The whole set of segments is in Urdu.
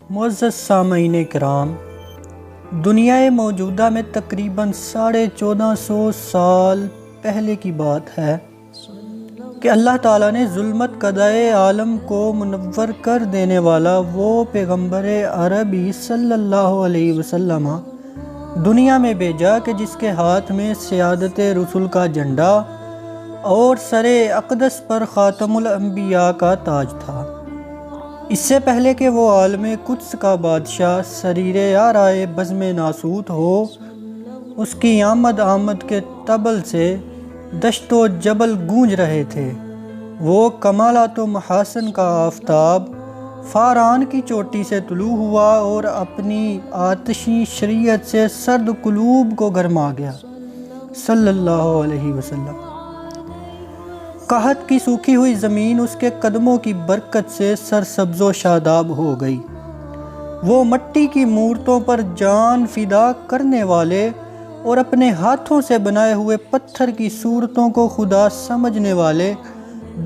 معزز سامعین کرام، دنیا موجودہ میں تقریباً 1450 سال پہلے کی بات ہے کہ اللہ تعالیٰ نے ظلمت قدائے عالم کو منور کر دینے والا وہ پیغمبر عربی صلی اللہ علیہ وسلم دنیا میں بھیجا کہ جس کے ہاتھ میں سیادت رسول کا جھنڈا اور سر اقدس پر خاتم الانبیاء کا تاج تھا۔ اس سے پہلے کہ وہ عالم قدس کا بادشاہ سریر آرائے بزم ناسوت ہو، اس کی آمد کے طبل سے دشت و جبل گونج رہے تھے۔ وہ کمالات و محاسن کا آفتاب فاران کی چوٹی سے طلوع ہوا اور اپنی آتشی شریعت سے سرد قلوب کو گرما گیا صلی اللہ علیہ وسلم۔ قحط کی سوکھی ہوئی زمین اس کے قدموں کی برکت سے سرسبز و شاداب ہو گئی۔ وہ مٹی کی مورتوں پر جان فدا کرنے والے اور اپنے ہاتھوں سے بنائے ہوئے پتھر کی صورتوں کو خدا سمجھنے والے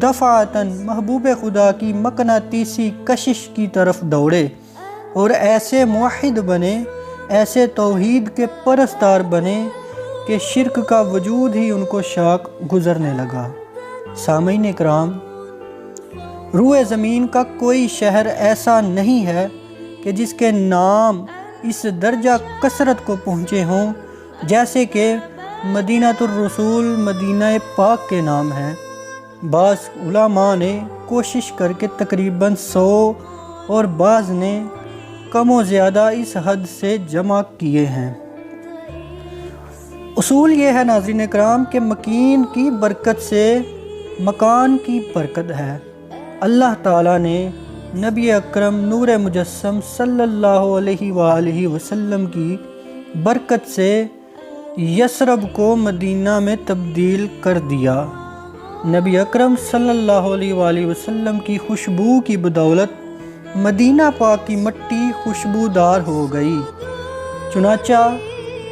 دفعتاً محبوب خدا کی مقناطیسی کشش کی طرف دوڑے اور ایسے موحد بنے، ایسے توحید کے پرستار بنے کہ شرک کا وجود ہی ان کو شاق گزرنے لگا۔ سامعین کرام، روئے زمین کا کوئی شہر ایسا نہیں ہے کہ جس کے نام اس درجہ کثرت کو پہنچے ہوں جیسے کہ مدینہ الرسول مدینہ پاک کے نام ہے۔ بعض علماء نے کوشش کر کے تقریباً 100 اور بعض نے کم و زیادہ اس حد سے جمع کیے ہیں۔ اصول یہ ہے ناظرین کرام کہ مکین کی برکت سے مکان کی برکت ہے۔ اللہ تعالیٰ نے نبی اکرم نور مجسم صلی اللہ علیہ وآلہ وسلم کی برکت سے یثرب کو مدینہ میں تبدیل کر دیا۔ نبی اکرم صلی اللہ علیہ وآلہ وسلم کی خوشبو کی بدولت مدینہ پاک کی مٹی خوشبودار ہو گئی۔ چنانچہ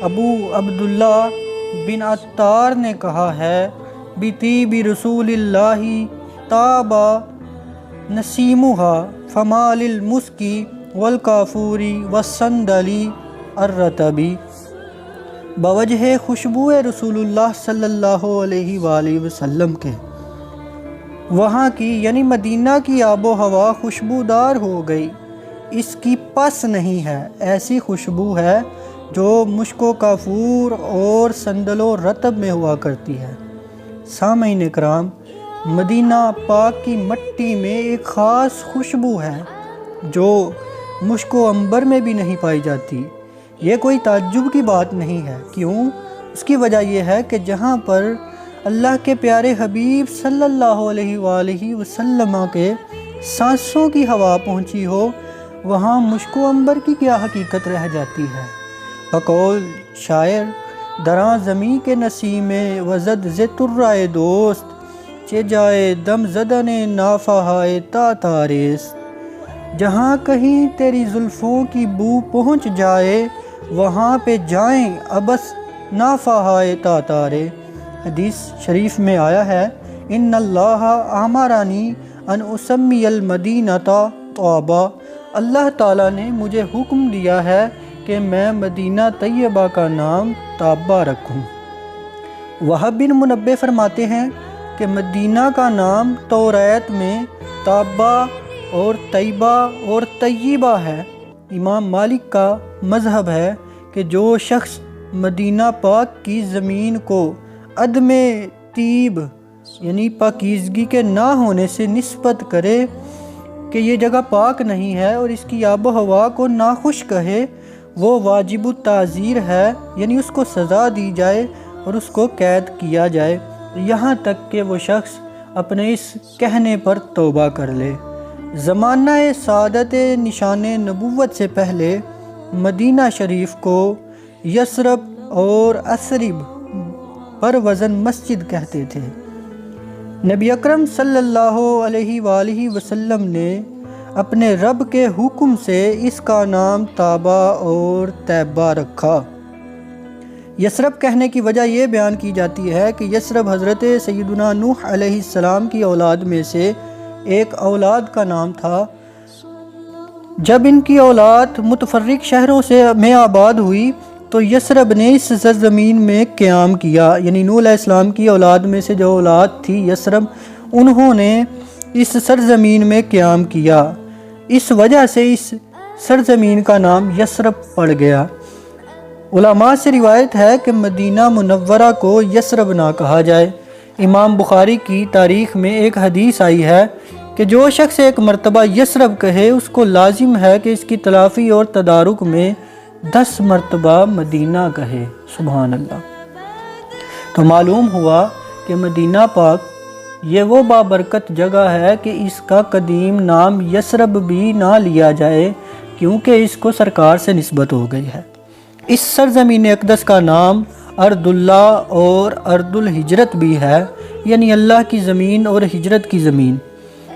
ابو عبداللہ بن عطار نے کہا ہے، بطیب رسول اللہ طاب نسیمها فما للمسکی والکافوری والصندلی الرطبی۔ بوجہ خوشبو رسول اللہ صلی اللہ علیہ وآلہ وسلم کے وہاں کی یعنی مدینہ کی آب و ہوا خوشبودار ہو گئی۔ اس کی پس نہیں ہے، ایسی خوشبو ہے جو مشک و کافور اور سندل و رطب میں ہوا کرتی ہے۔ سامعین کرام، مدینہ پاک کی مٹی میں ایک خاص خوشبو ہے جو مشک و عنبر میں بھی نہیں پائی جاتی۔ یہ کوئی تعجب کی بات نہیں ہے۔ کیوں؟ اس کی وجہ یہ ہے کہ جہاں پر اللہ کے پیارے حبیب صلی اللہ علیہ وآلہ وسلم کے سانسوں کی ہوا پہنچی ہو، وہاں مشک و عنبر کی کیا حقیقت رہ جاتی ہے۔ بقول شاعر، دراں زمیں کے نسیم وزد ز ترائے دوست، چے جائے دم زدن نافہائے تا تاریس۔ جہاں کہیں تیری زلفوں کی بو پہنچ جائے، وہاں پہ جائیں ابس نافہائے تا تارے۔ حدیث شریف میں آیا ہے، ان اللہ امرانی ان اسمی المدینہ طابہ۔ اللہ تعالیٰ نے مجھے حکم دیا ہے کہ میں مدینہ طیبہ کا نام طابہ رکھوں۔ وہب بن منبہ فرماتے ہیں کہ مدینہ کا نام توریت میں طابہ اور طیبہ اور طیبہ ہے۔ امام مالک کا مذہب ہے کہ جو شخص مدینہ پاک کی زمین کو عدم طیب یعنی پاکیزگی کے نہ ہونے سے نسبت کرے کہ یہ جگہ پاک نہیں ہے اور اس کی آب و ہوا کو ناخوش کہے، وہ واجب التعزیر ہے، یعنی اس کو سزا دی جائے اور اس کو قید کیا جائے، یہاں تک کہ وہ شخص اپنے اس کہنے پر توبہ کر لے۔ زمانہ سعادت نشان نبوت سے پہلے مدینہ شریف کو یثرب اور اثرب پر وزن مسجد کہتے تھے۔ نبی اکرم صلی اللہ علیہ وآلہ وسلم نے اپنے رب کے حکم سے اس کا نام طابہ اور طیبہ رکھا۔ یثرب کہنے کی وجہ یہ بیان کی جاتی ہے کہ یثرب حضرت سیدنا نوح علیہ السلام کی اولاد میں سے ایک اولاد کا نام تھا۔ جب ان کی اولاد متفرق شہروں میں آباد ہوئی تو یثرب نے اس سرزمین میں قیام کیا، یعنی نوح علیہ السلام کی اولاد میں سے جو اولاد تھی یثرب، انہوں نے اس سرزمین میں قیام کیا، اس وجہ سے اس سرزمین کا نام یثرب پڑ گیا۔ علماء سے روایت ہے کہ مدینہ منورہ کو یثرب نہ کہا جائے۔ امام بخاری کی تاریخ میں ایک حدیث آئی ہے کہ جو شخص ایک مرتبہ یثرب کہے اس کو لازم ہے کہ اس کی تلافی اور تدارک میں 10 مرتبہ مدینہ کہے۔ سبحان اللہ۔ تو معلوم ہوا کہ مدینہ پاک یہ وہ بابرکت جگہ ہے کہ اس کا قدیم نام یثرب بھی نہ لیا جائے، کیونکہ اس کو سرکار سے نسبت ہو گئی ہے۔ اس سرزمین اقدس کا نام ارض اللہ اور ارض الہجرت بھی ہے، یعنی اللہ کی زمین اور ہجرت کی زمین۔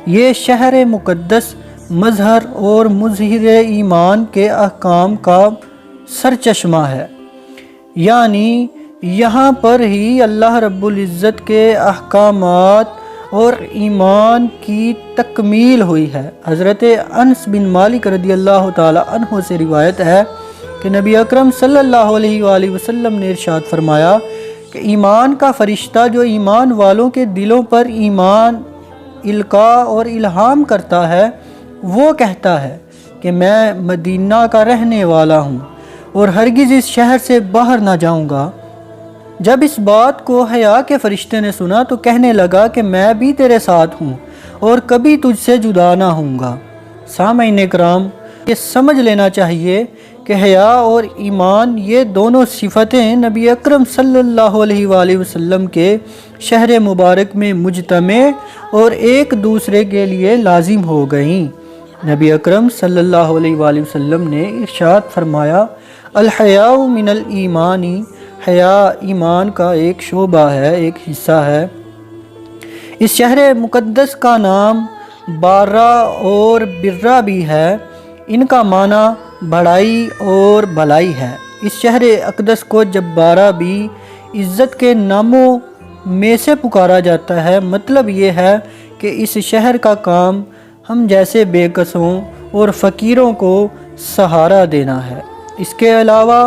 یہ شہر مقدس، مظہر اور مظہر ایمان کے احکام کا سرچشمہ ہے، یعنی یہاں پر ہی اللہ رب العزت کے احکامات اور ایمان کی تکمیل ہوئی ہے۔ حضرت انس بن مالک رضی اللہ تعالی عنہ سے روایت ہے کہ نبی اکرم صلی اللہ علیہ وآلہ وسلم نے ارشاد فرمایا کہ ایمان کا فرشتہ جو ایمان والوں کے دلوں پر ایمان القاء اور الہام کرتا ہے، وہ کہتا ہے کہ میں مدینہ کا رہنے والا ہوں اور ہرگز اس شہر سے باہر نہ جاؤں گا۔ جب اس بات کو حیا کے فرشتے نے سنا تو کہنے لگا کہ میں بھی تیرے ساتھ ہوں اور کبھی تجھ سے جدا نہ ہوں گا۔ سامعین کرام، یہ سمجھ لینا چاہیے کہ حیا اور ایمان یہ دونوں صفتیں نبی اکرم صلی اللہ علیہ وآلہ وسلم کے شہر مبارک میں مجتمع اور ایک دوسرے کے لیے لازم ہو گئیں۔ نبی اکرم صلی اللہ علیہ وآلہ وسلم نے ارشاد فرمایا، الحیاء من الایمانی، حیا ایمان کا ایک شعبہ ہے، ایک حصہ ہے۔ اس شہر مقدس کا نام بارہ اور برہ بھی ہے، ان کا معنی بڑائی اور بھلائی ہے۔ اس شہر اقدس کو جبارہ بھی عزت کے ناموں میں سے پکارا جاتا ہے۔ مطلب یہ ہے کہ اس شہر کا کام ہم جیسے بے کسوں اور فقیروں کو سہارا دینا ہے، اس کے علاوہ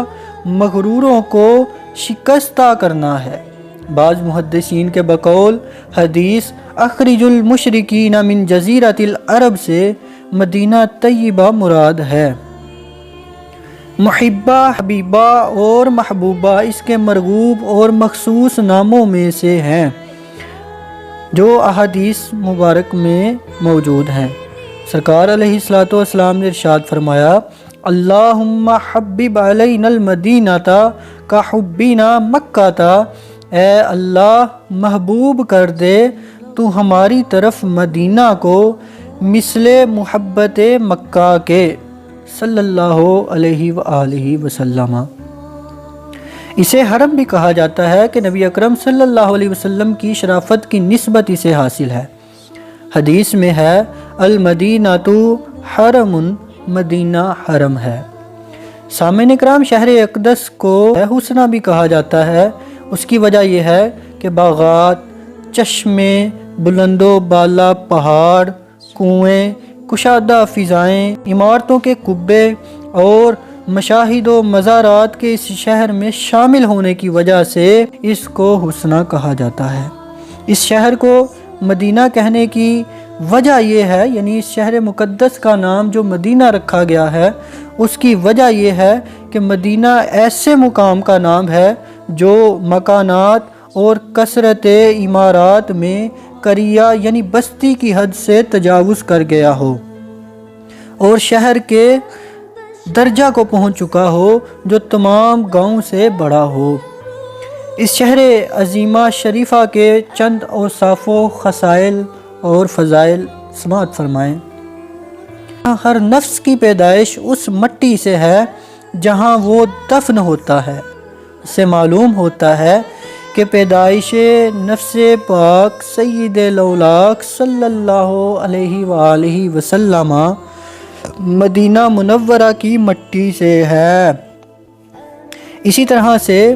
مغروروں کو شکستہ کرنا ہے۔ بعض محدثین کے بقول حدیث اخرج المشرکین من جزیرۃ العرب سے مدینہ طیبہ مراد ہے۔ محبہ، حبیبہ اور محبوبہ اس کے مرغوب اور مخصوص ناموں میں سے ہیں جو احادیث مبارک میں موجود ہیں۔ سرکار علیہ السلام نے ارشاد فرمایا، اللہم حبب علینا المدینہ کا حبینا مکہ، اے اللہ محبوب کر دے تو ہماری طرف مدینہ کو مثل محبت مکہ کے، صلی اللہ علیہ وآلہ وسلم۔ اسے حرم بھی کہا جاتا ہے کہ نبی اکرم صلی اللہ علیہ وسلم کی شرافت کی نسبت اسے حاصل ہے۔ حدیث میں ہے المدینہ حرم، مدینہ حرم ہے۔ سامعین اکرام، شہر اقدس کو حسنہ بھی کہا جاتا ہے۔ اس کی وجہ یہ ہے کہ باغات، چشمے، بلند و بالا پہاڑ، کنویں، کشادہ فضائیں، عمارتوں کے قبے اور مشاہد و مزارات کے اس شہر میں شامل ہونے کی وجہ سے اس کو حسنہ کہا جاتا ہے۔ اس شہر کو مدینہ کہنے کی وجہ یہ ہے، یعنی اس شہر مقدس کا نام جو مدینہ رکھا گیا ہے، اس کی وجہ یہ ہے کہ مدینہ ایسے مقام کا نام ہے جو مکانات اور کثرت عمارات میں قریہ یعنی بستی کی حد سے تجاوز کر گیا ہو اور شہر کے درجہ کو پہنچ چکا ہو جو تمام گاؤں سے بڑا ہو۔ اس شہر عظیمہ شریفہ کے چند اوصاف و خصائل اور فضائل سماعت فرمائیں۔ ہر نفس کی پیدائش اس مٹی سے ہے جہاں وہ دفن ہوتا ہے۔ اس سے معلوم ہوتا ہے کہ پیدائش نفس پاک سید الاولاق صلی اللہ علیہ وآلہ وسلم مدینہ منورہ کی مٹی سے ہے۔ اسی طرح سے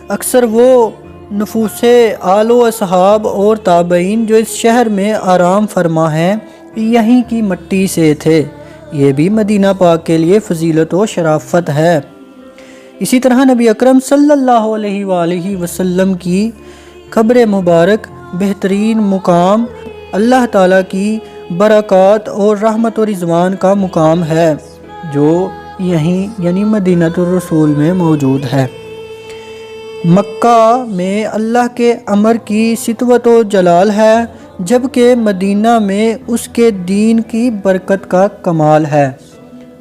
اکثر وہ نفوس آل و اصحاب اور تابعین جو اس شہر میں آرام فرما ہیں یہیں کی مٹی سے تھے، یہ بھی مدینہ پاک کے لیے فضیلت و شرافت ہے۔ اسی طرح نبی اکرم صلی اللہ علیہ وآلہ وسلم کی قبر مبارک بہترین مقام اللہ تعالیٰ کی برکات اور رحمت و رضوان کا مقام ہے، جو یہیں یعنی مدینہ الرسول میں موجود ہے۔ مکہ میں اللہ کے امر کی سطوت و جلال ہے، جبکہ مدینہ میں اس کے دین کی برکت کا کمال ہے۔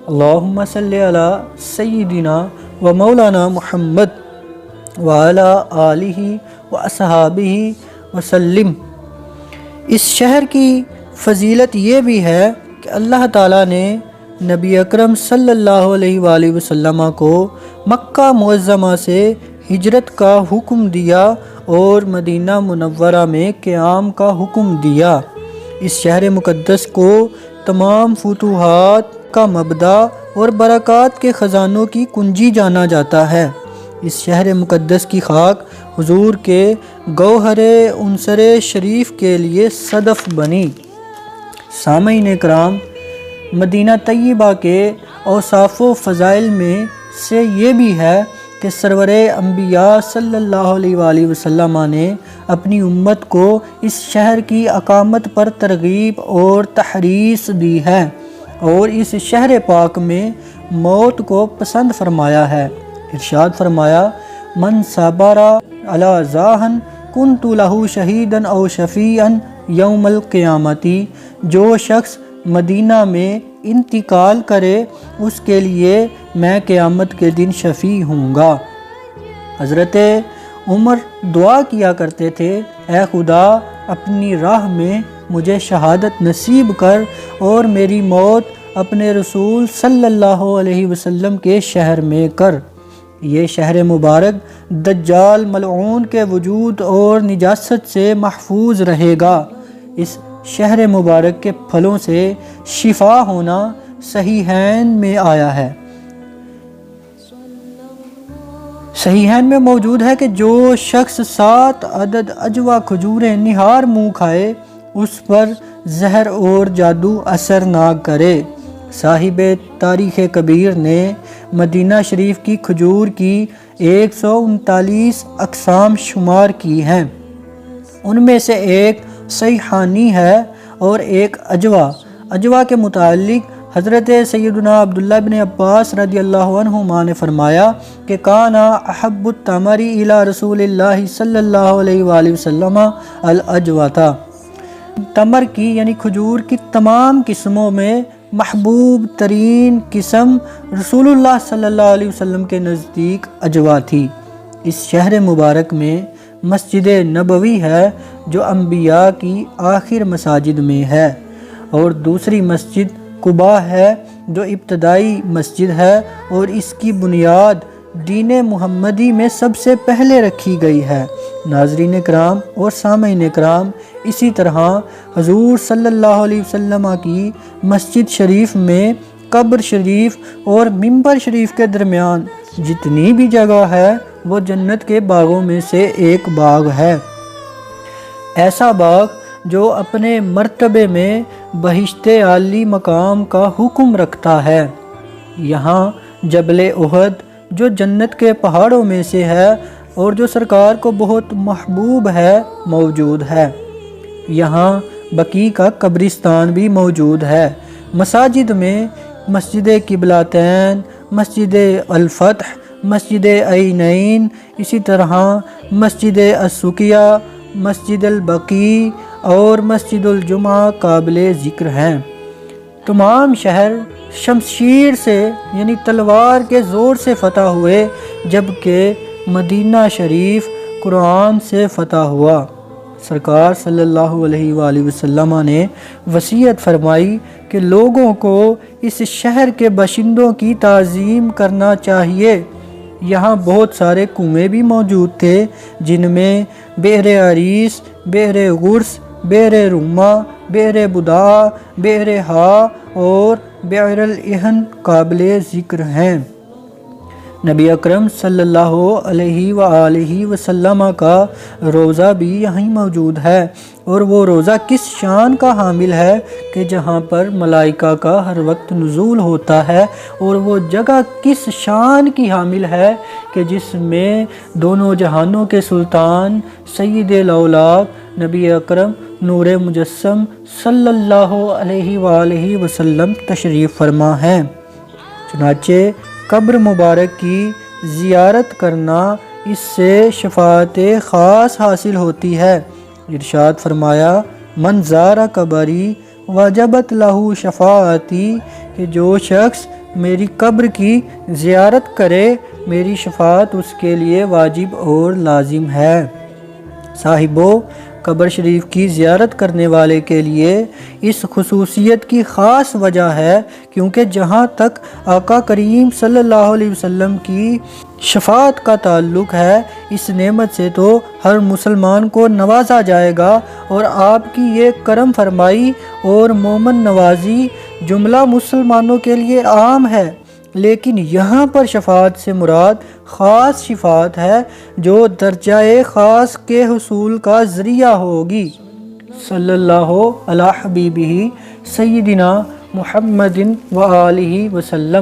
اللہم صلی علی سیدنا و مولانا محمد وعلی آلہ و اصحابہ وسلم۔ اس شہر کی فضیلت یہ بھی ہے کہ اللہ تعالیٰ نے نبی اکرم صلی اللہ علیہ وآلہ وسلم کو مکہ معظمہ سے ہجرت کا حکم دیا اور مدینہ منورہ میں قیام کا حکم دیا۔ اس شہر مقدس کو تمام فتوحات کا مبدا اور برکات کے خزانوں کی کنجی جانا جاتا ہے۔ اس شہر مقدس کی خاک حضور کے گوہر عنصر شریف کے لیے صدف بنی۔ سامعین کرام، مدینہ طیبہ کے اوصاف و فضائل میں سے یہ بھی ہے کہ سرور انبیاء صلی اللہ علیہ وآلہ وسلم نے اپنی امت کو اس شہر کی اقامت پر ترغیب اور تحریص دی ہے اور اس شہر پاک میں موت کو پسند فرمایا ہے۔ ارشاد فرمایا، من صبر علی ذاہن کنت لہ شہیدن او شفیعن یوم القیامتی، جو شخص مدینہ میں انتقال کرے اس کے لیے میں قیامت کے دن شفیع ہوں گا۔ حضرت عمر دعا کیا کرتے تھے، اے خدا اپنی راہ میں مجھے شہادت نصیب کر اور میری موت اپنے رسول صلی اللہ علیہ وسلم کے شہر میں کر۔ یہ شہر مبارک دجال ملعون کے وجود اور نجاست سے محفوظ رہے گا۔ اس شہر مبارک کے پھلوں سے شفا ہونا صحیحین میں آیا ہے۔ صحیحین میں موجود ہے کہ جو شخص 7 عدد اجوا کھجوریں نہار منہ کھائے اس پر زہر اور جادو اثر نہ کرے۔ صاحب تاریخ کبیر نے مدینہ شریف کی کھجور کی 139 اقسام شمار کی ہیں۔ ان میں سے ایک سیحانی ہے اور ایک اجوا کے متعلق حضرت سیدنا عبداللہ بن عباس رضی اللہ عنہما نے فرمایا کہ کانا احب التمر الی رسول اللہ صلی اللہ علیہ وآلہ وسلم الاجوتا، تمر کی یعنی کھجور کی تمام قسموں میں محبوب ترین قسم رسول اللہ صلی اللہ علیہ وسلم کے نزدیک اجوا تھی۔ اس شہر مبارک میں مسجد نبوی ہے جو انبیاء کی آخر مساجد میں ہے، اور دوسری مسجد قباء ہے جو ابتدائی مسجد ہے اور اس کی بنیاد دین محمدی میں سب سے پہلے رکھی گئی ہے۔ ناظرین کرام اور سامعین کرام، اسی طرح حضور صلی اللہ علیہ وسلم کی مسجد شریف میں قبر شریف اور منبر شریف کے درمیان جتنی بھی جگہ ہے وہ جنت کے باغوں میں سے ایک باغ ہے، ایسا باغ جو اپنے مرتبے میں بہشت عالی مقام کا حکم رکھتا ہے۔ یہاں جبل احد جو جنت کے پہاڑوں میں سے ہے اور جو سرکار کو بہت محبوب ہے موجود ہے۔ یہاں بقیع کا قبرستان بھی موجود ہے۔ مساجد میں مسجد قبلتین، مسجد الفتح، مسجد عینین، اسی طرح مسجد السقیہ، مسجد البقیع اور مسجد الجمعہ قابل ذکر ہیں۔ تمام شہر شمشیر سے یعنی تلوار کے زور سے فتح ہوئے، جبکہ مدینہ شریف قرآن سے فتح ہوا۔ سرکار صلی اللہ علیہ وآلہ وسلم نے وصیت فرمائی کہ لوگوں کو اس شہر کے باشندوں کی تعظیم کرنا چاہیے۔ یہاں بہت سارے کنویں بھی موجود تھے، جن میں بئر عریس، بئر غرس، بئر روما، بئر بدا، بئر ہا اور بئر الہن قابل ذکر ہیں۔ نبی اکرم صلی اللہ علیہ وآلہ وسلم کا روضہ بھی یہیں موجود ہے، اور وہ روضہ کس شان کا حامل ہے کہ جہاں پر ملائکہ کا ہر وقت نزول ہوتا ہے، اور وہ جگہ کس شان کی حامل ہے کہ جس میں دونوں جہانوں کے سلطان سید الاولیاء نبی اکرم نور مجسم صلی اللہ علیہ وآلہ وسلم تشریف فرما ہیں۔ چنانچہ قبر مبارک کی زیارت کرنا، اس سے شفاعت خاص حاصل ہوتی ہے۔ ارشاد فرمایا، من زار قبری وجبت لہ شفاعتی، کہ جو شخص میری قبر کی زیارت کرے میری شفاعت اس کے لیے واجب اور لازم ہے۔ صاحبو، قبر شریف کی زیارت کرنے والے کے لیے اس خصوصیت کی خاص وجہ ہے کیونکہ جہاں تک آقا کریم صلی اللہ علیہ وسلم کی شفاعت کا تعلق ہے، اس نعمت سے تو ہر مسلمان کو نوازا جائے گا، اور آپ کی یہ کرم فرمائی اور مومن نوازی جملہ مسلمانوں کے لیے عام ہے، لیکن یہاں پر شفاعت سے مراد خاص شفاعت ہے جو درجہ خاص کے حصول کا ذریعہ ہوگی۔ صلی اللہ علی حبیبہ سیدنا محمد و آلہ وسلم۔